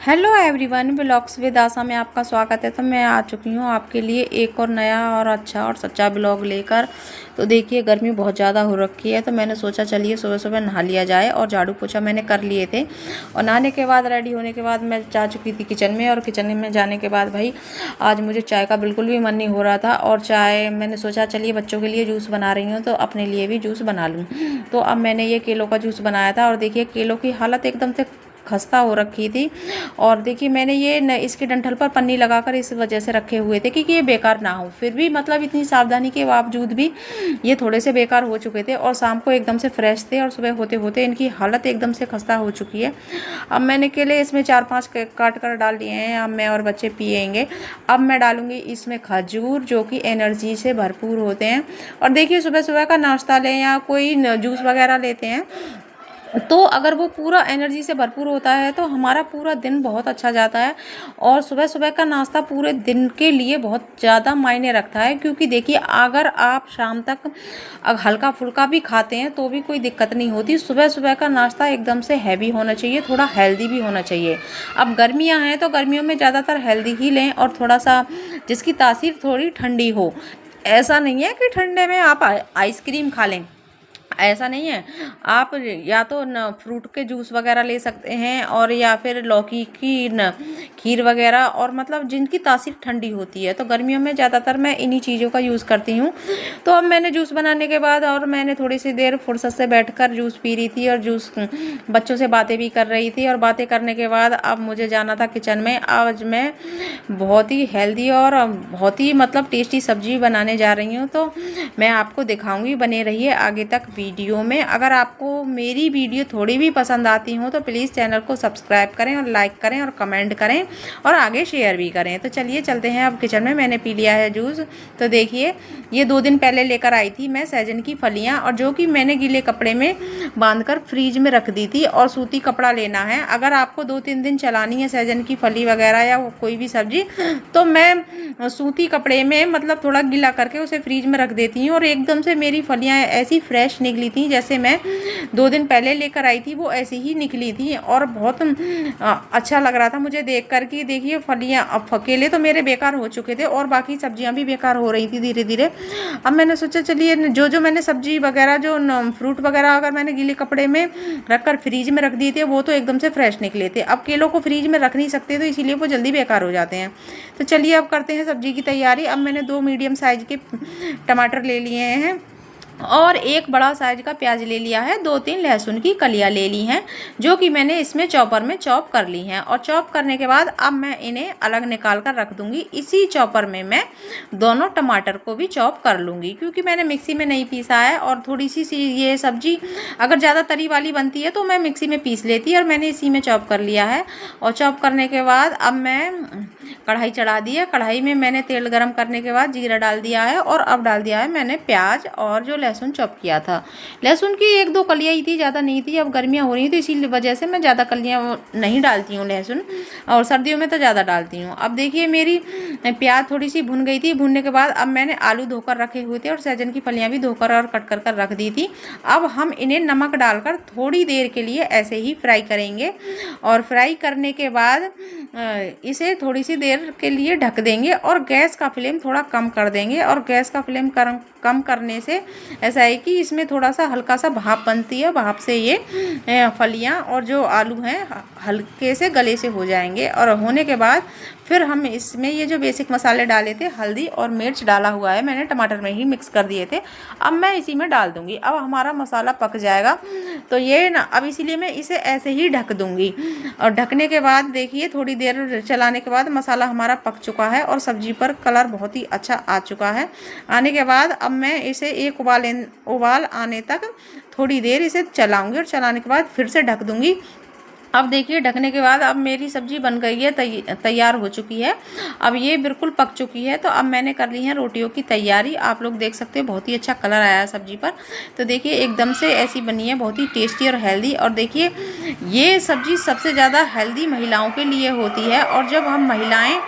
Hello everyone, blogs with आशा में आपका स्वागत है। तो मैं आ चुकी हूँ आपके लिए एक और नया और अच्छा और सच्चा ब्लॉग लेकर। तो देखिए, गर्मी बहुत ज़्यादा हो रखी है, तो मैंने सोचा चलिए सुबह सुबह नहा लिया जाए। और झाड़ू पोछा मैंने कर लिए थे, और नहाने के बाद रेडी होने के बाद मैं जा चुकी थी किचन में। और किचन में जाने के बाद भाई आज मुझे चाय का बिल्कुल भी मन नहीं हो रहा था। और चाय मैंने सोचा चलिए बच्चों के लिए जूस बना रही हूँ तो अपने लिए भी जूस बना लूँ। तो अब मैंने ये केलों का जूस बनाया था। और देखिए, केलों की हालत एकदम से खस्ता हो रखी थी। और देखिए, मैंने ये इसके डंठल पर पन्नी लगाकर इस वजह से रखे हुए थे कि ये बेकार ना हो। फिर भी मतलब इतनी सावधानी के बावजूद भी ये थोड़े से बेकार हो चुके थे, और शाम को एकदम से फ्रेश थे, और सुबह होते होते इनकी हालत एकदम से खस्ता हो चुकी है। अब मैंने केले इसमें 4-5 काट कर डाल दिए हैं। अब मैं और बच्चे पिएंगे। अब मैं डालूंगी इसमें खजूर, जो कि एनर्जी से भरपूर होते हैं। और देखिए, सुबह सुबह का नाश्ता लें या कोई जूस वगैरह लेते हैं, तो अगर वो पूरा एनर्जी से भरपूर होता है तो हमारा पूरा दिन बहुत अच्छा जाता है। और सुबह सुबह का नाश्ता पूरे दिन के लिए बहुत ज़्यादा मायने रखता है। क्योंकि देखिए, अगर आप शाम तक हल्का फुल्का भी खाते हैं तो भी कोई दिक्कत नहीं होती। सुबह सुबह का नाश्ता एकदम से हैवी होना चाहिए, थोड़ा हेल्दी भी होना चाहिए। अब गर्मियां हैं तो गर्मियों में ज़्यादातर हेल्दी ही लें, और थोड़ा सा जिसकी तासीर थोड़ी ठंडी हो। ऐसा नहीं है कि ठंडे में आप आइसक्रीम खा लें, ऐसा नहीं है। आप या तो न फ्रूट के जूस वगैरह ले सकते हैं, और या फिर लौकी की न खीर वगैरह, और मतलब जिनकी तासीर ठंडी होती है। तो गर्मियों में ज़्यादातर मैं इन्हीं चीज़ों का यूज़ करती हूँ। तो अब मैंने जूस बनाने के बाद, और मैंने थोड़ी सी देर फुर्सत से बैठकर जूस पी रही थी, और जूस बच्चों से बातें भी कर रही थी। और बातें करने के बाद अब मुझे जाना था किचन में। आज मैं बहुत ही हेल्दी और बहुत ही मतलब टेस्टी सब्जी बनाने जा रही हूँ। तो मैं आपको दिखाऊंगी, बने रहिए आगे तक वीडियो में। अगर आपको मेरी वीडियो थोड़ी भी पसंद आती हो तो प्लीज़ चैनल को सब्सक्राइब करें, और लाइक करें, और कमेंट करें, और आगे शेयर भी करें। तो चलिए चलते हैं अब किचन में। मैंने पी लिया है जूस। तो देखिए, ये 2 दिन पहले लेकर आई थी मैं सहजन की फलियाँ, और जो कि मैंने गीले कपड़े में बांधकर फ्रीज में रख दी थी। और सूती कपड़ा लेना है। अगर आपको 2-3 दिन चलानी है सहजन की फली वगैरह या कोई भी सब्जी, तो मैं सूती कपड़े में मतलब थोड़ा गीला करके उसे फ्रीज में रख देती हूँ। और एकदम से मेरी फलियाँ ऐसी फ्रेश निकली थी, जैसे मैं 2 दिन पहले लेकर आई थी वो ऐसी ही निकली थी। और बहुत अच्छा लग रहा था मुझे देख कर कि देखिए, फलियाँ अब केले तो मेरे बेकार हो चुके थे, और बाकी सब्जियाँ भी बेकार हो रही थी धीरे धीरे। अब मैंने सोचा चलिए, जो जो मैंने सब्जी वगैरह जो फ्रूट वगैरह अगर मैंने गीले कपड़े में रख कर फ्रीज में रख दिए थे, वो तो एकदम से फ्रेश निकले थे। अब केलों को फ्रीज में रख नहीं सकते, तो इसीलिए वो जल्दी बेकार हो जाते हैं। तो चलिए अब करते हैं सब्जी की तैयारी। अब मैंने 2 मीडियम साइज के टमाटर ले लिए हैं, और एक बड़ा साइज का प्याज ले लिया है। 2-3 लहसुन की कलियां ले ली हैं, जो कि मैंने इसमें चॉपर में चॉप कर ली हैं। और चॉप करने के बाद अब मैं इन्हें अलग निकाल कर रख दूंगी। इसी चॉपर में मैं दोनों टमाटर को भी चॉप कर लूँगी, क्योंकि मैंने मिक्सी में नहीं पीसा है। और थोड़ी सी ये सब्जी अगर ज़्यादा तरी वाली बनती है तो मैं मिक्सी में पीस लेती है, और मैंने इसी में चॉप कर लिया है। और चॉप करने के बाद अब मैं कढ़ाई चढ़ा दी है। कढ़ाई में मैंने तेल गरम करने के बाद जीरा डाल दिया है, और अब डाल दिया है मैंने प्याज और जो लहसुन चॉप किया था। लहसुन की 1-2 कलियाँ ही थी, ज़्यादा नहीं थी। अब गर्मियाँ हो रही थी, इसी वजह से मैं ज़्यादा कलियाँ नहीं डालती हूँ लहसुन, और सर्दियों में तो ज़्यादा डालती हूँ। अब देखिए, मेरी प्याज थोड़ी सी भुन गई थी। भुनने के बाद अब मैंने आलू धोकर रखे हुए थे, और सहजन की फलियाँ भी धोकर और कट कर रख दी थी। अब हम इन्हें नमक डालकर थोड़ी देर के लिए ऐसे ही फ्राई करेंगे। और फ्राई करने के बाद इसे थोड़ी सी देर के लिए ढक देंगे, और गैस का फ्लेम थोड़ा कम कर देंगे। और गैस का फ्लेम कम करने से ऐसा है कि इसमें थोड़ा सा हल्का सा भाप बनती है। भाप से ये फलियां और जो आलू हैं हल्के से गले से हो जाएंगे। और होने के बाद फिर हम इसमें ये जो बेसिक मसाले डाले थे, हल्दी और मिर्च डाला हुआ है मैंने, टमाटर में ही मिक्स कर दिए थे, अब मैं इसी में डाल दूंगी। अब हमारा मसाला पक जाएगा, तो ये ना अब इसीलिए मैं इसे ऐसे ही ढक दूंगी। और ढकने के बाद देखिए, थोड़ी देर चलाने के बाद मसाला हमारा पक चुका है, और सब्जी पर कलर बहुत ही अच्छा आ चुका है। आने के बाद अब मैं इसे एक उबाल आने तक थोड़ी देर इसे चलाऊंगी, और चलाने के बाद फिर से ढक दूंगी। अब देखिए, ढकने के बाद अब मेरी सब्जी बन गई है, तैयार हो चुकी है। अब ये बिल्कुल पक चुकी है। तो अब मैंने कर ली है रोटियों की तैयारी। आप लोग देख सकते हैं बहुत ही अच्छा कलर आया है सब्जी पर। तो देखिए, एकदम से ऐसी बनी है, बहुत ही टेस्टी और हेल्दी। और देखिए, ये सब्जी सबसे ज़्यादा हेल्दी महिलाओं के लिए होती है। और जब हम महिलाएं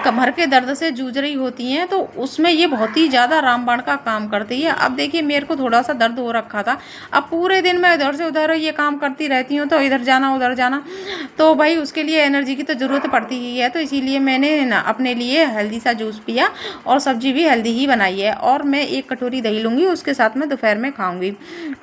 कमर के दर्द से जूझ रही होती हैं, तो उसमें ये बहुत ही ज़्यादा रामबाण का काम करती है। अब देखिए मेरे को थोड़ा सा दर्द हो रखा था, अब पूरे दिन मैं इधर से उधर ये काम करती रहती हूँ, तो इधर जाना उधर जाना, तो भाई उसके लिए एनर्जी की तो ज़रूरत पड़ती ही है। तो इसीलिए मैंने ना अपने लिए हेल्दी सा जूस पिया और सब्जी भी हेल्दी ही बनाई है, और मैं 1 कटोरी दही लूँगी, उसके साथ में दोपहर में खाऊंगी।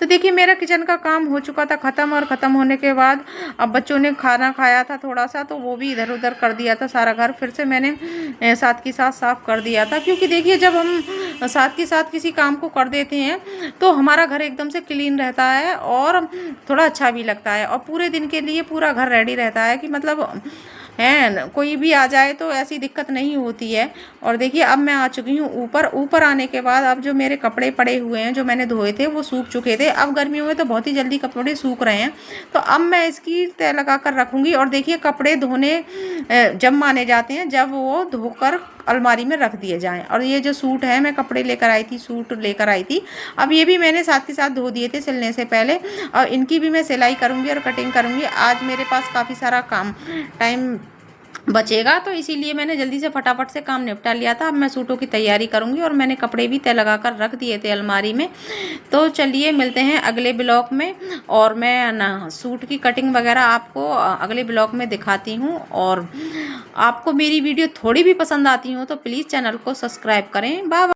तो देखिए मेरा किचन का काम हो चुका था ख़त्म, और ख़त्म होने के बाद अब बच्चों ने खाना खाया था थोड़ा सा, तो वो भी इधर उधर कर दिया था। सारा घर फिर से मैंने साथ के साथ साफ़ कर दिया था, क्योंकि देखिए जब हम साथ के साथ किसी काम को कर देते हैं तो हमारा घर एकदम से क्लीन रहता है और थोड़ा अच्छा भी लगता है, और पूरे दिन के लिए पूरा घर रेडी रहता है कि मतलब है कोई भी आ जाए तो ऐसी दिक्कत नहीं होती है। और देखिए अब मैं आ चुकी हूँ ऊपर। ऊपर आने के बाद अब जो मेरे कपड़े पड़े हुए हैं जो मैंने धोए थे वो सूख चुके थे। अब गर्मियों में तो बहुत ही जल्दी कपड़े सूख रहे हैं, तो अब मैं इसकी तह लगा कर रखूँगी। और देखिए कपड़े धोने जब माने जाते हैं जब वो धोकर अलमारी में रख दिए जाएं। और ये जो सूट है मैं कपड़े लेकर आई थी, सूट लेकर आई थी, अब ये भी मैंने साथ के साथ धो दिए थे सिलने से पहले, और इनकी भी मैं सिलाई करूँगी और कटिंग करूँगी। आज मेरे पास काफ़ी सारा टाइम बचेगा, तो इसीलिए मैंने जल्दी से फटाफट से काम निपटा लिया था। अब मैं सूटों की तैयारी करूंगी, और मैंने कपड़े भी तय लगा कर रख दिए थे अलमारी में। तो चलिए मिलते हैं अगले ब्लॉग में, और मैं ना सूट की कटिंग वगैरह आपको अगले ब्लॉग में दिखाती हूँ। और आपको मेरी वीडियो थोड़ी भी पसंद आती हो तो प्लीज़ चैनल को सब्सक्राइब करें। बाय।